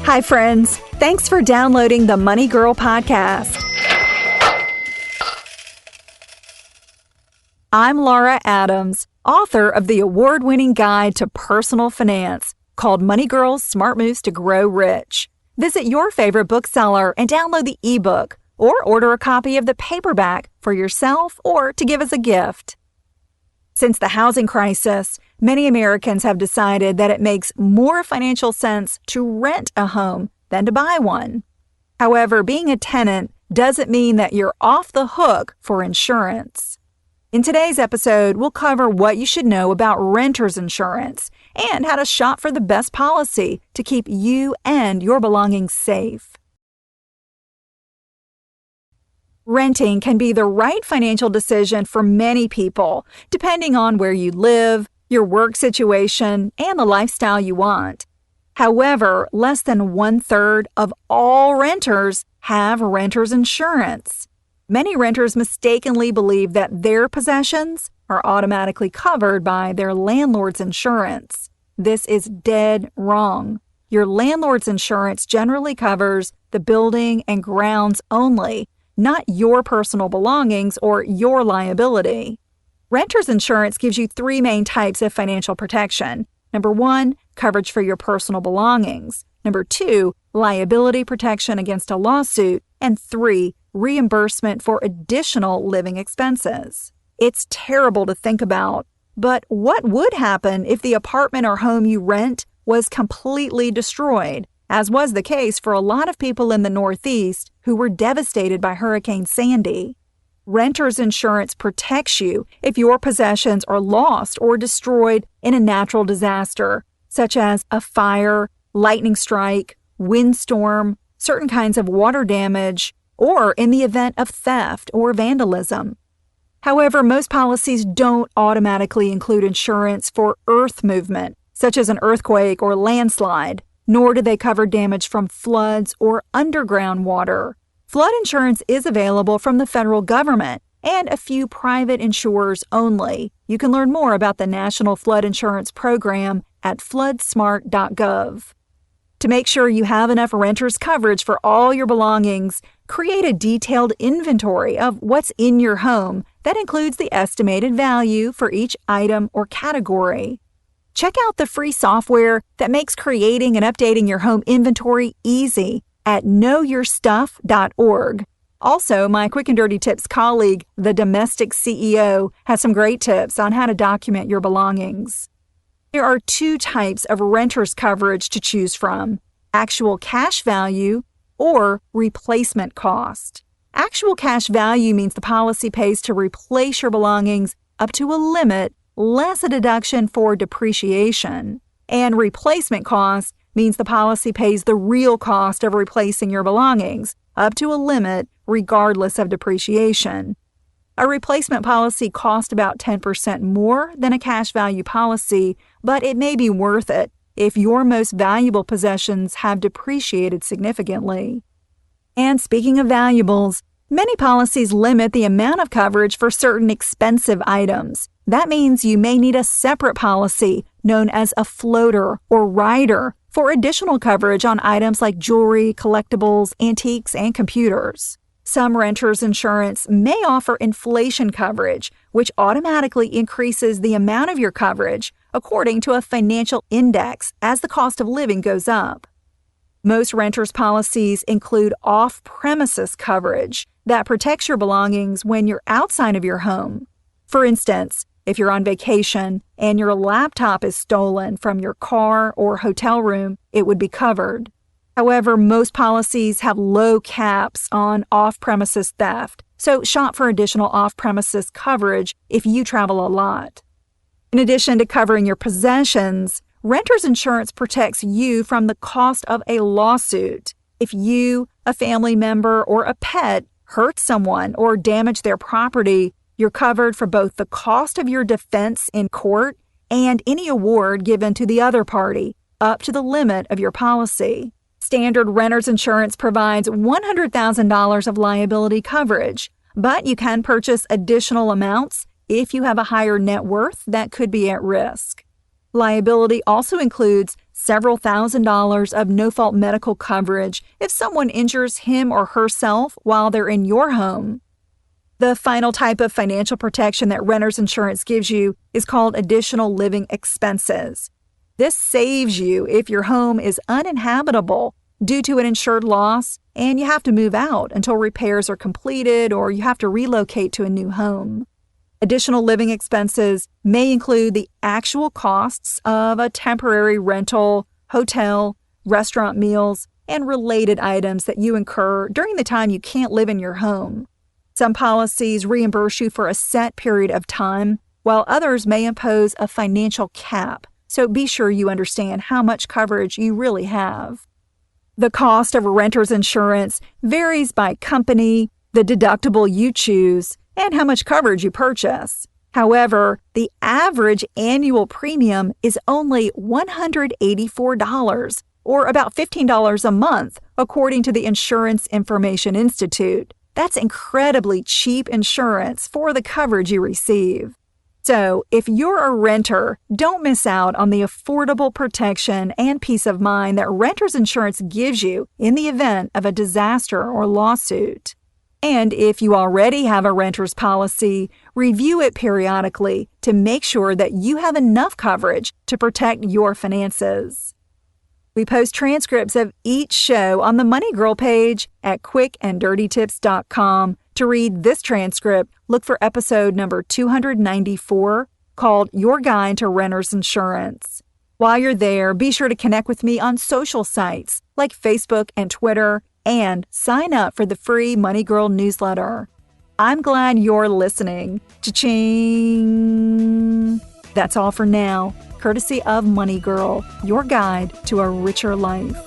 Hi, friends. Thanks for downloading the Money Girl podcast. I'm Laura Adams, author of the award-winning guide to personal finance called Money Girl's Smart Moves to Grow Rich. Visit your favorite bookseller and download the ebook or order a copy of the paperback for yourself or to give as a gift. Since the housing crisis, many Americans have decided that it makes more financial sense to rent a home than to buy one. However, being a tenant doesn't mean that you're off the hook for insurance. In today's episode, we'll cover what you should know about renter's insurance and how to shop for the best policy to keep you and your belongings safe. Renting can be the right financial decision for many people, depending on where you live, your work situation, and the lifestyle you want. However, less than 1/3 of all renters have renter's insurance. Many renters mistakenly believe that their possessions are automatically covered by their landlord's insurance. This is dead wrong. Your landlord's insurance generally covers the building and grounds only, not your personal belongings or your liability. Renter's insurance gives you three main types of financial protection. Number 1, coverage for your personal belongings. Number 2, liability protection against a lawsuit. And 3, reimbursement for additional living expenses. It's terrible to think about, but what would happen if the apartment or home you rent was completely destroyed, as was the case for a lot of people in the Northeast who were devastated by Hurricane Sandy? Renter's insurance protects you if your possessions are lost or destroyed in a natural disaster, such as a fire, lightning strike, windstorm, certain kinds of water damage, or in the event of theft or vandalism. However, most policies don't automatically include insurance for earth movement, such as an earthquake or landslide, nor do they cover damage from floods or underground water. Flood insurance is available from the federal government and a few private insurers only. You can learn more about the National Flood Insurance Program at floodsmart.gov. To make sure you have enough renter's coverage for all your belongings, create a detailed inventory of what's in your home that includes the estimated value for each item or category. Check out the free software that makes creating and updating your home inventory easy at knowyourstuff.org. Also, my Quick and Dirty Tips colleague, the Domestic CEO, has some great tips on how to document your belongings. There are 2 types of renter's coverage to choose from: actual cash value or replacement cost. Actual cash value means the policy pays to replace your belongings up to a limit, less a deduction for depreciation. And replacement cost means the policy pays the real cost of replacing your belongings, up to a limit, regardless of depreciation. A replacement policy costs about 10% more than a cash value policy, but it may be worth it if your most valuable possessions have depreciated significantly. And speaking of valuables, many policies limit the amount of coverage for certain expensive items. That means you may need a separate policy known as a floater or rider for additional coverage on items like jewelry, collectibles, antiques, and computers. Some renters' insurance may offer inflation coverage, which automatically increases the amount of your coverage according to a financial index as the cost of living goes up. Most renters' policies include off-premises coverage that protects your belongings when you're outside of your home. For instance, if you're on vacation and your laptop is stolen from your car or hotel room, it would be covered. However, most policies have low caps on off-premises theft, so shop for additional off-premises coverage if you travel a lot. In addition to covering your possessions, renter's insurance protects you from the cost of a lawsuit. If you, a family member, or a pet hurt someone or damage their property, you're covered for both the cost of your defense in court and any award given to the other party, up to the limit of your policy. Standard renter's insurance provides $100,000 of liability coverage, but you can purchase additional amounts if you have a higher net worth that could be at risk. Liability also includes several $1,000s of no-fault medical coverage if someone injures him or herself while they're in your home. The final type of financial protection that renter's insurance gives you is called additional living expenses. This saves you if your home is uninhabitable due to an insured loss and you have to move out until repairs are completed or you have to relocate to a new home. Additional living expenses may include the actual costs of a temporary rental, hotel, restaurant meals, and related items that you incur during the time you can't live in your home. Some policies reimburse you for a set period of time, while others may impose a financial cap, so be sure you understand how much coverage you really have. The cost of a renter's insurance varies by company, the deductible you choose, and how much coverage you purchase. However, the average annual premium is only $184, or about $15 a month, according to the Insurance Information Institute. That's incredibly cheap insurance for the coverage you receive. So, if you're a renter, don't miss out on the affordable protection and peace of mind that renter's insurance gives you in the event of a disaster or lawsuit. And if you already have a renter's policy, review it periodically to make sure that you have enough coverage to protect your finances. We post transcripts of each show on the Money Girl page at quickanddirtytips.com. To read this transcript, look for episode number 294 called Your Guide to Renter's Insurance. While you're there, be sure to connect with me on social sites like Facebook and Twitter and sign up for the free Money Girl newsletter. I'm glad you're listening. Cha-ching! That's all for now. Courtesy of Money Girl, your guide to a richer life.